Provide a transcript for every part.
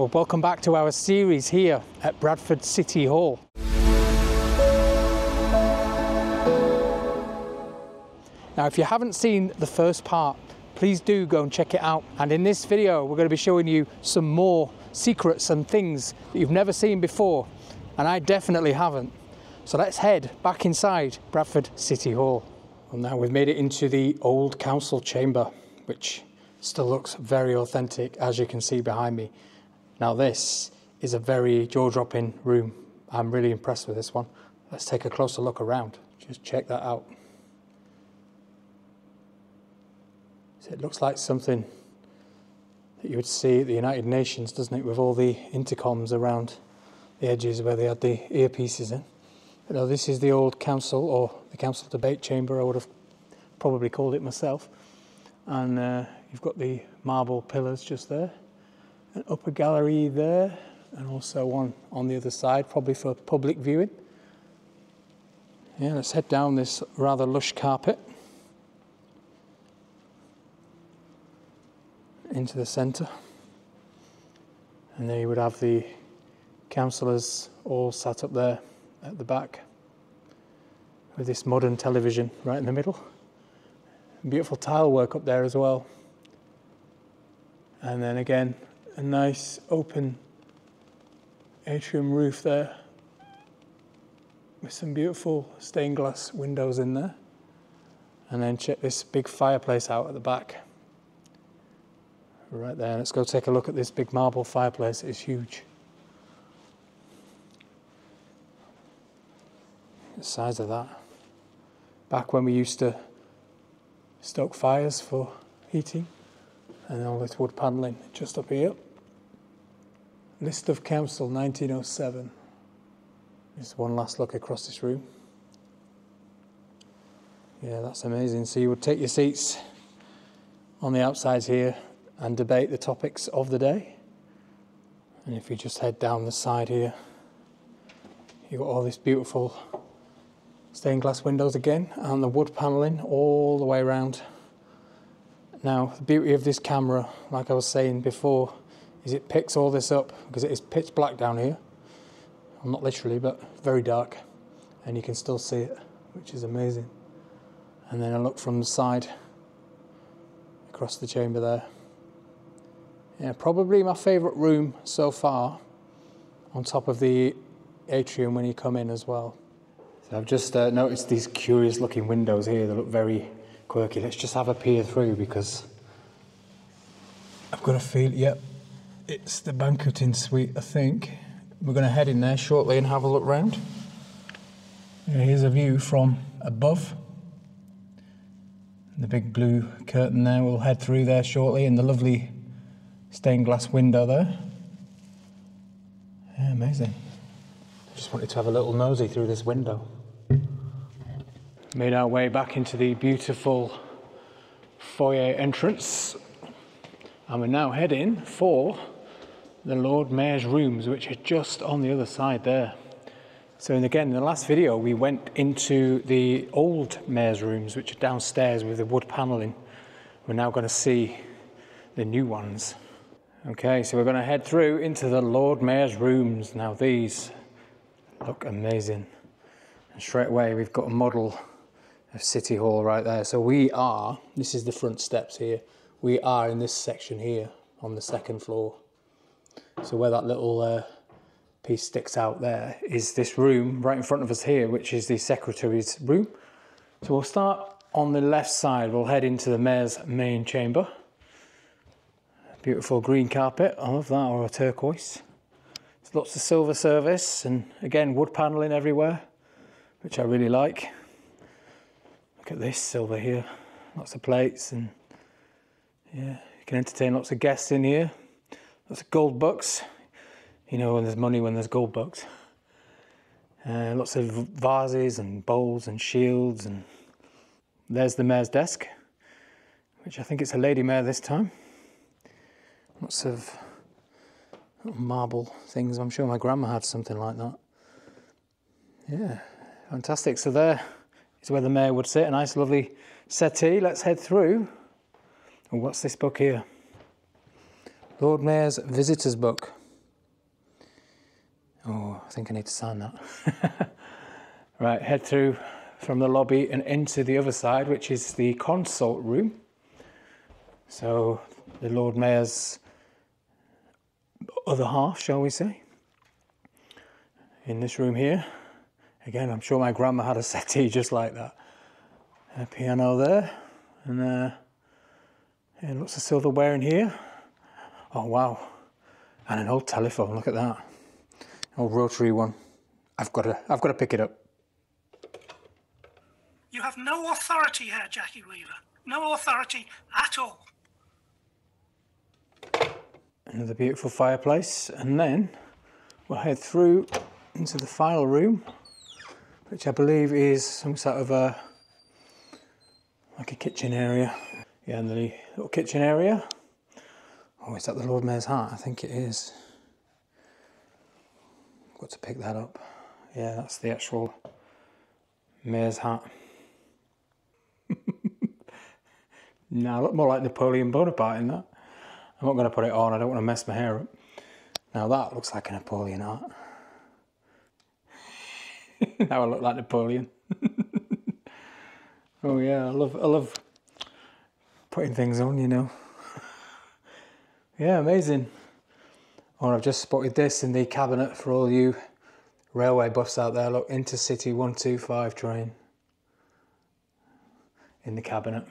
Well, welcome back to our series here at Bradford City Hall. Now, if you haven't seen the first part, please do go and check it out. And in this video, we're going to be showing you some more secrets and things that you've never seen before. And I definitely haven't. So let's head back inside Bradford City Hall. Well, now we've made it into the old council chamber, which still looks very authentic, as you can see behind me. Now this is a very jaw-dropping room. I'm really impressed with this one. Let's take a closer look around. Just check that out. So it looks like something that you would see at the United Nations, doesn't it, with all the intercoms around the edges where they had the earpieces in. But no, this is the old council, or the council debate chamber, I would have probably called it myself. And you've got the marble pillars just there, an upper gallery there, and also one on the other side, probably for public viewing. Yeah, let's head down this rather lush carpet into the centre. And there you would have the councillors all sat up there at the back with this modern television right in the middle. Beautiful tile work up there as well. And then again, a nice open atrium roof there with some beautiful stained glass windows in there. And then check this big fireplace out at the back. Right there, let's go take a look at this big marble fireplace. It's huge. The size of that. Back when we used to stoke fires for heating, and all this wood panelling just up here. List of Council 1907. Just one last look across this room. Yeah, that's amazing. So you would take your seats on the outsides here and debate the topics of the day. And if you just head down the side here, you've got all this beautiful stained glass windows again, and the wood panelling all the way around. Now, the beauty of this camera, like I was saying before, is it picks all this up because it is pitch black down here. Well, not literally, but very dark, and you can still see it, which is amazing. And then I look from the side across the chamber there. Yeah, probably my favourite room so far, on top of the atrium when you come in as well. So I've just noticed these curious looking windows here. They look very quirky. Let's just have a peer through, because I've got a feel, yep, it's the Banqueting Suite, I think. We're going to head in there shortly and have a look round. Here's a view from above. The big blue curtain there, we'll head through there shortly, and the lovely stained glass window there. Yeah, amazing. Just wanted to have a little nosy through this window. Made our way back into the beautiful foyer entrance, and we're now heading for the Lord Mayor's rooms, which are just on the other side there. So again, in the last video we went into the old Mayor's rooms, which are downstairs with the wood panelling. We're now going to see the new ones. Okay, so we're going to head through into the Lord Mayor's rooms. Now these look amazing, and straight away we've got a model of City Hall right there. So this is the front steps here, we are in this section here on the second floor. So where that little piece sticks out there is this room right in front of us here, which is the Secretary's room. So we'll start on the left side, we'll head into the Mayor's main chamber. Beautiful green carpet, I love that, or a turquoise. There's lots of silver service, and again wood panelling everywhere, which I really like. Look at this silver here, lots of plates, and yeah, you can entertain lots of guests in here. Lots of gold bucks, you know, when there's money, when there's gold bucks. Lots of vases and bowls and shields, and there's the Mayor's desk, which I think it's a Lady Mayor this time. Lots of little marble things. I'm sure my grandma had something like that. Yeah, fantastic. So there is where the Mayor would sit, a nice lovely settee. Let's head through. Oh, what's this book here? Lord Mayor's Visitors Book. Oh, I think I need to sign that. Right, head through from the lobby and into the other side, which is the consult room. So the Lord Mayor's other half, shall we say. In this room here. Again, I'm sure my grandma had a settee just like that. A piano there, and lots of silverware in here. Oh wow, and an old telephone, look at that. Old rotary one. I've got to pick it up. You have no authority here, Jackie Weaver. No authority at all. Another beautiful fireplace, and then we'll head through into the final room, which I believe is some sort of like a kitchen area. Yeah, and the little kitchen area. Oh, is that the Lord Mayor's hat? I think it is. I've got to pick that up. Yeah, that's the actual Mayor's hat. No, I look more like Napoleon Bonaparte in that. I'm not going to put it on, I don't want to mess my hair up. Now that looks like a Napoleon hat. Now I look like Napoleon. Oh yeah, I love putting things on, you know. Yeah, amazing. Oh, I've just spotted this in the cabinet for all you railway buffs out there. Look, Intercity 125 train in the cabinet.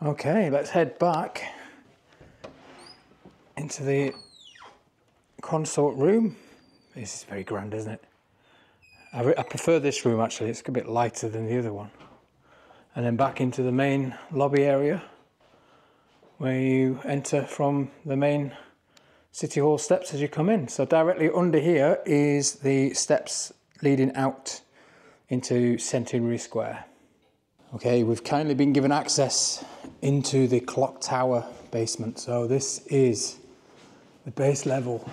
Okay, let's head back into the consort room. This is very grand, isn't it? I prefer this room actually, it's a bit lighter than the other one. And then back into the main lobby area where you enter from the main City Hall steps as you come in. So directly under here is the steps leading out into Centenary Square. Okay, we've kindly been given access into the clock tower basement. So this is the base level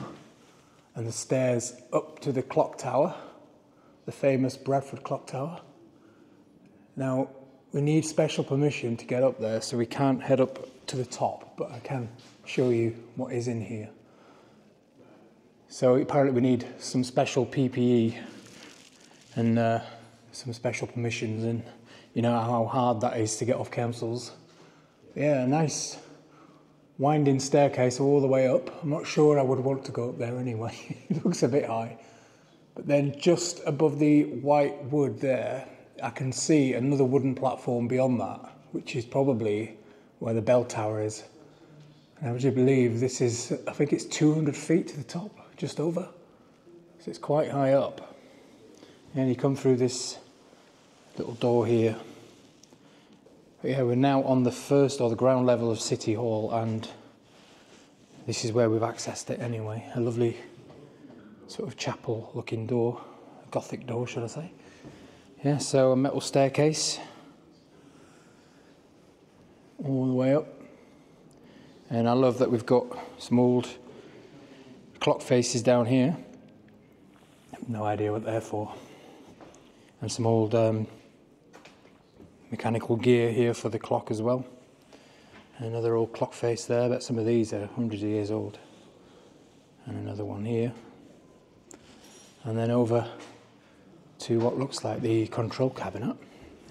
and the stairs up to the clock tower, the famous Bradford clock tower. Now, we need special permission to get up there, so we can't head up to the top, but I can show you what is in here. So apparently we need some special PPE and some special permissions, and you know how hard that is to get off councils. Yeah, a nice winding staircase all the way up. I'm not sure I would want to go up there anyway. It looks a bit high. But then just above the white wood there, I can see another wooden platform beyond that, which is probably where the bell tower is. And I would you believe this is, I think it's 200 feet to the top, just over. So it's quite high up. And you come through this little door here. But yeah, we're now on the first or the ground level of City Hall, and this is where we've accessed it anyway. A lovely sort of chapel looking door, a Gothic door should I say. Yeah, so a metal staircase all the way up. And I love that we've got some old clock faces down here. I have no idea what they're for. And some old mechanical gear here for the clock as well. And another old clock face there, but some of these are hundreds of years old. And another one here. And then over to what looks like the control cabinet,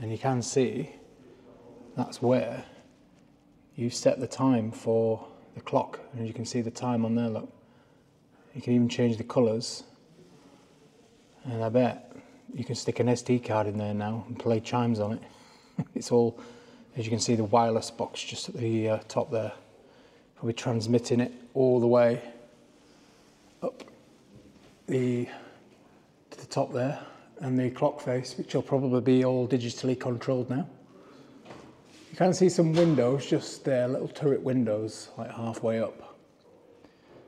and you can see that's where you set the time for the clock, and you can see the time on there. Look, you can even change the colours, and I bet you can stick an SD card in there now and play chimes on it. It's all, as you can see, the wireless box just at the top there, probably transmitting it all the way up to the top there. And the clock face, which will probably be all digitally controlled now. You can see some windows just there, little turret windows, like halfway up.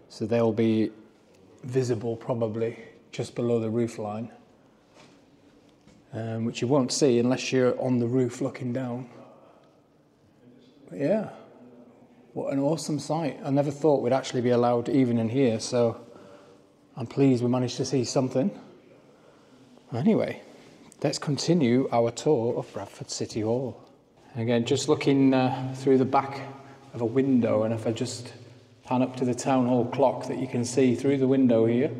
So they'll be visible probably just below the roof line, which you won't see unless you're on the roof looking down. But yeah, what an awesome sight. I never thought we'd actually be allowed even in here, so I'm pleased we managed to see something. Anyway, let's continue our tour of Bradford City Hall. Again, just looking through the back of a window, and if I just pan up to the town hall clock that you can see through the window here,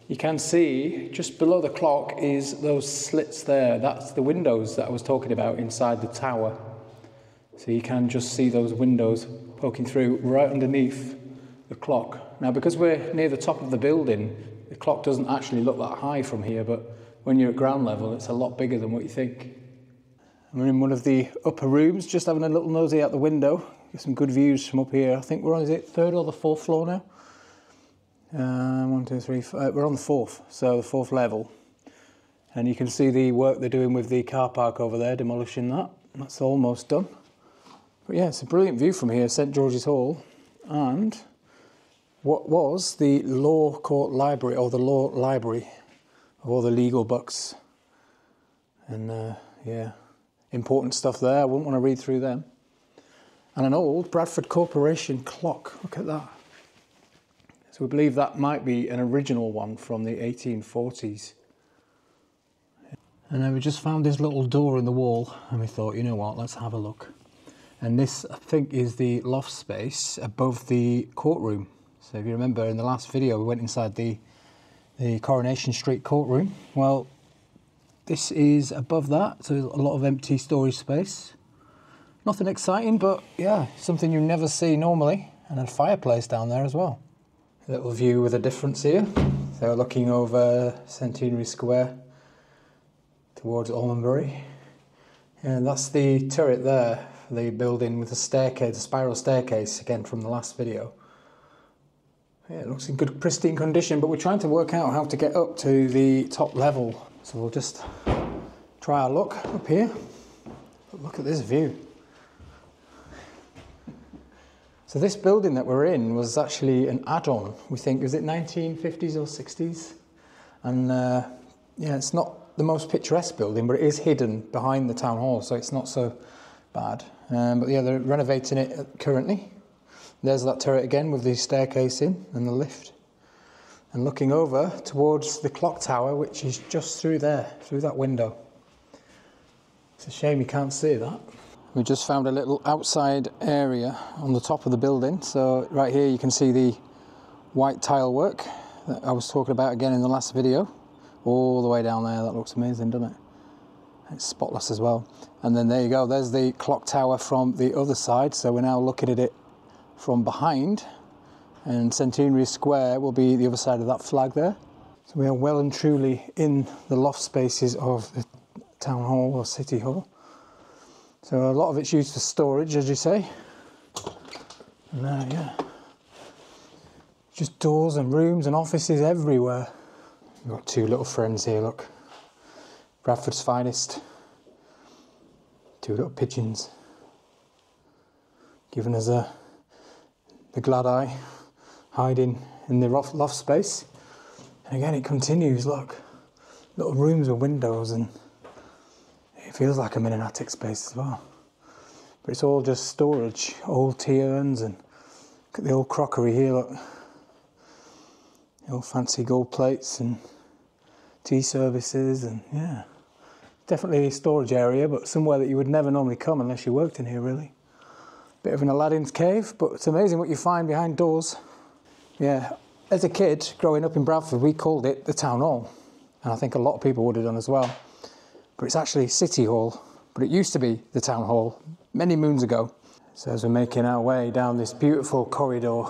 you can see just below the clock is those slits there. That's the windows that I was talking about inside the tower. So you can just see those windows poking through right underneath the clock. Now, because we're near the top of the building, the clock doesn't actually look that high from here, but when you're at ground level, it's a lot bigger than what you think. We're in one of the upper rooms, just having a little nosy out the window. Get some good views from up here. I think we're on, is it third or the fourth floor now? 1, 2, 3, 4, we're on the fourth, so the fourth level. And you can see the work they're doing with the car park over there, demolishing that. That's almost done. But yeah, it's a brilliant view from here, St George's Hall, and what was the Law Court Library, or the Law Library of all the legal books. And yeah, important stuff there. I wouldn't want to read through them. And an old Bradford Corporation clock, look at that. So we believe that might be an original one from the 1840s. And then we just found this little door in the wall and we thought, you know what, let's have a look. And this, I think, is the loft space above the courtroom. So if you remember in the last video, we went inside the Coronation Street courtroom. Well, this is above that, so a lot of empty storage space. Nothing exciting, but yeah, something you never see normally. And a fireplace down there as well. A little view with a difference here. So looking over Centenary Square towards Almonbury. And that's the turret there, the building with the staircase, the spiral staircase, again from the last video. Yeah, it looks in good pristine condition, but we're trying to work out how to get up to the top level. So we'll just try our luck up here. But look at this view. So this building that we're in was actually an add-on, we think, was it 1950s or 60s? And yeah, it's not the most picturesque building, but it is hidden behind the town hall, so it's not so bad. But yeah, they're renovating it currently. There's that turret again with the staircase in and the lift. And looking over towards the clock tower, which is just through there, through that window. It's a shame you can't see that. We just found a little outside area on the top of the building. So right here you can see the white tile work that I was talking about again in the last video. All the way down there, that looks amazing, doesn't it? It's spotless as well. And then there you go, there's the clock tower from the other side. So we're now looking at it from behind. And Centenary Square will be the other side of that flag there. So we are well and truly in the loft spaces of the town hall or city hall. So a lot of it's used for storage, as you say. And yeah, just doors and rooms and offices everywhere. We've got two little friends here, look. Bradford's finest. Two little pigeons. Giving us the glad eye, hiding in the loft space. And again, it continues, look. Little rooms with windows, and it feels like I'm in an attic space as well. But it's all just storage, old tea urns, and look at the old crockery here, look. The old fancy gold plates and tea services, and yeah. Definitely a storage area, but somewhere that you would never normally come unless you worked in here, really. Bit of an Aladdin's cave, but it's amazing what you find behind doors. Yeah, as a kid, growing up in Bradford, we called it the town hall. And I think a lot of people would have done as well. But it's actually City Hall, but it used to be the town hall many moons ago. So as we're making our way down this beautiful corridor,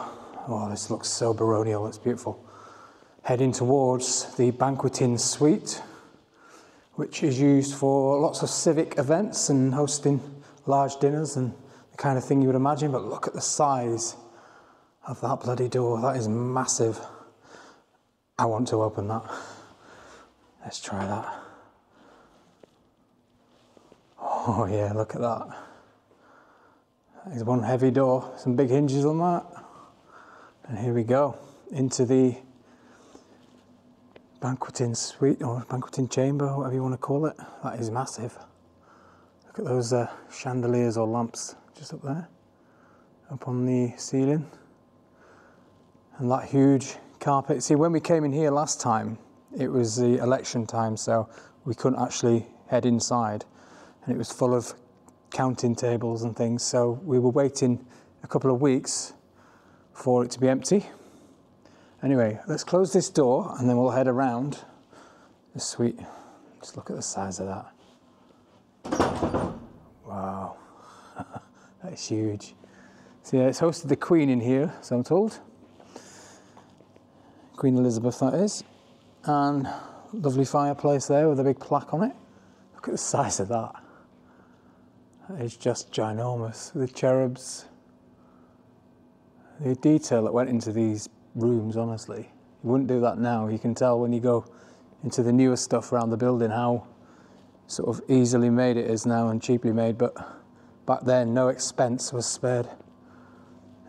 oh, this looks so baronial, it's beautiful. Heading towards the Banqueting Suite, which is used for lots of civic events and hosting large dinners and the kind of thing you would imagine. But look at the size of that bloody door, that is massive. I want to open that. Let's try that. Oh yeah, look at that. There's one heavy door, some big hinges on that. And here we go, into the Banqueting Suite, or Banqueting Chamber, whatever you want to call it. That is massive. Look at those chandeliers or lamps just up there, up on the ceiling. And that huge carpet. See, when we came in here last time, it was the election time, so we couldn't actually head inside. And it was full of counting tables and things, so we were waiting a couple of weeks for it to be empty. Anyway, let's close this door and then we'll head around the suite. Just look at the size of that. Wow, that is huge. So yeah, it's hosted the Queen in here, so I'm told. Queen Elizabeth, that is. And lovely fireplace there with a big plaque on it. Look at the size of that. That is just ginormous. The cherubs. The detail that went into these rooms, honestly. You wouldn't do that now. You can tell when you go into the newer stuff around the building how sort of easily made it is now and cheaply made, but back then no expense was spared.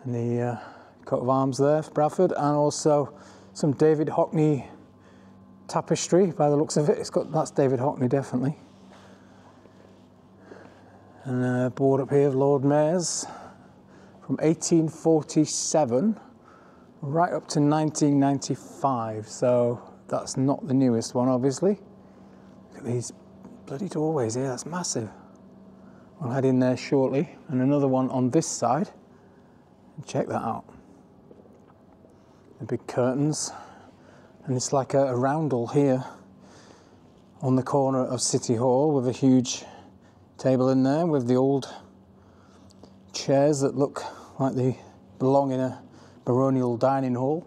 And the coat of arms there for Bradford, and also some David Hockney tapestry by the looks of it. That's David Hockney, definitely. And a board up here of Lord Mayor's from 1847 right up to 1995. So that's not the newest one, obviously. Look at these bloody doorways here, that's massive. I'll head in there shortly. And another one on this side. Check that out. The big curtains. And it's like a roundel here on the corner of City Hall with a huge table in there with the old chairs that look like they belong in a baronial dining hall.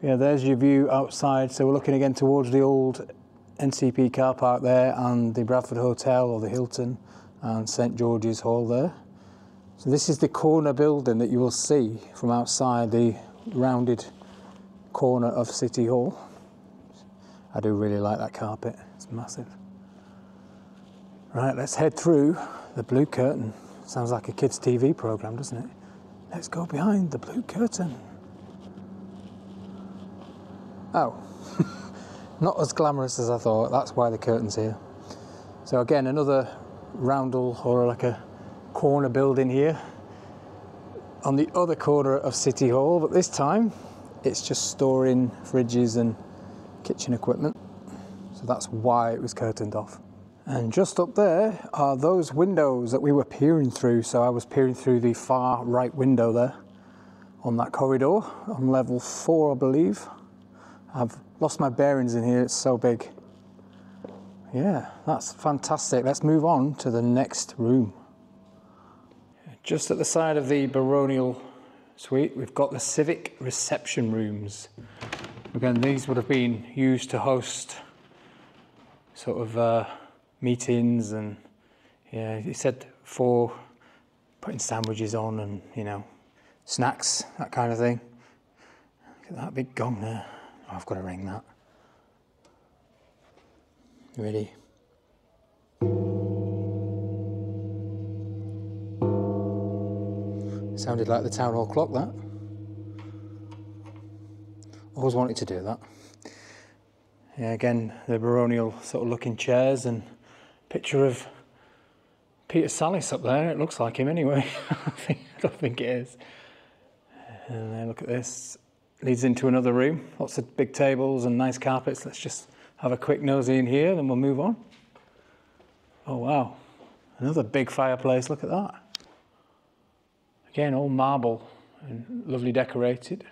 Yeah, there's your view outside. So we're looking again towards the old NCP car park there and the Bradford Hotel or the Hilton and St George's Hall there. So this is the corner building that you will see from outside, the rounded corner of City Hall. I do really like that carpet, it's massive. Right, let's head through the blue curtain. Sounds like a kids' TV programme, doesn't it? Let's go behind the blue curtain. Oh, not as glamorous as I thought. That's why the curtain's here. So again, another roundel or like a corner building here on the other corner of City Hall, but this time it's just storing fridges and kitchen equipment. So that's why it was curtained off. And just up there are those windows that we were peering through. So I was peering through the far right window there on that corridor on level 4, I believe. I've lost my bearings in here, it's so big. Yeah, that's fantastic. Let's move on to the next room. Just at the side of the baronial suite, we've got the civic reception rooms. Again, these would have been used to host sort of meetings and, yeah, he said for putting sandwiches on and, you know, snacks, that kind of thing. Look at that big gong there. Oh, I've got to ring that. Ready? Sounded like the town hall clock, that. Always wanted to do that. Yeah, again, the baronial sort of looking chairs and picture of Peter Sallis up there. It looks like him anyway. I don't think it is. And then look at this. Leads into another room. Lots of big tables and nice carpets. Let's just have a quick nosy in here, then we'll move on. Oh wow, another big fireplace. Look at that. Again, all marble and lovely decorated.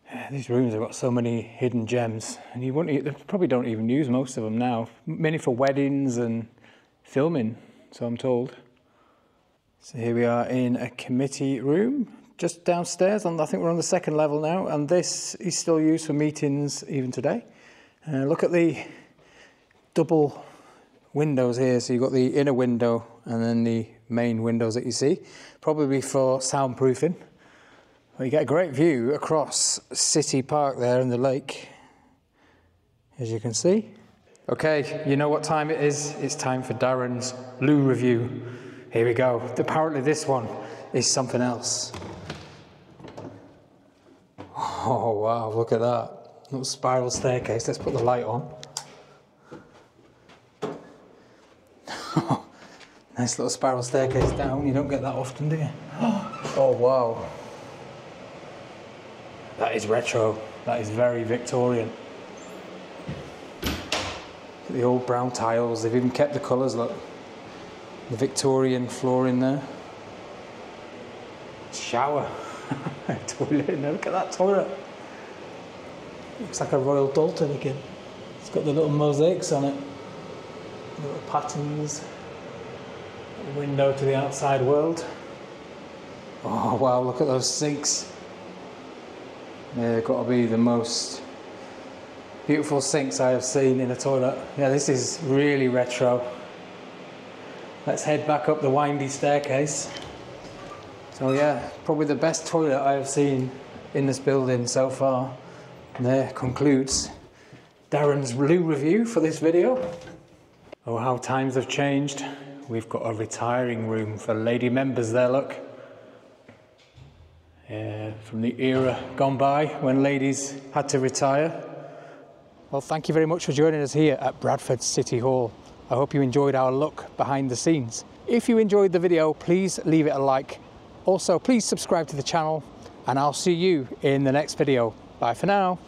Yeah, these rooms have got so many hidden gems, and they probably don't even use most of them now. Mainly for weddings and filming, so I'm told. So here we are in a committee room, just downstairs. I think we're on the second level now, and this is still used for meetings even today. Look at the double windows here. So you've got the inner window and then the main windows that you see, probably for soundproofing. Well, you get a great view across City Park there and the lake, as you can see. Okay, you know what time it is? It's time for Darrens Blue review. Here we go. Apparently this one is something else. Oh wow, look at that. Little spiral staircase. Let's put the light on. Nice little spiral staircase down. You don't get that often, do you? Oh wow. That is retro. That is very Victorian. Look at the old brown tiles. They've even kept the colours, look. The Victorian floor in there. Shower. Toilet in there. Look at that toilet. Looks like a Royal Dalton again. It's got the little mosaics on it. Little patterns. A window to the outside world. Oh wow, look at those sinks. They've got to be the most beautiful sinks I have seen in a toilet. Yeah, this is really retro. Let's head back up the windy staircase. So yeah, probably the best toilet I have seen in this building so far. And there concludes Darrens Blue review for this video. Oh, how times have changed. We've got a retiring room for lady members there, look. From the era gone by when ladies had to retire. Well, thank you very much for joining us here at Bradford City Hall. I hope you enjoyed our look behind the scenes. If you enjoyed the video, please leave it a like. Also, please subscribe to the channel, and I'll see you in the next video. Bye for now.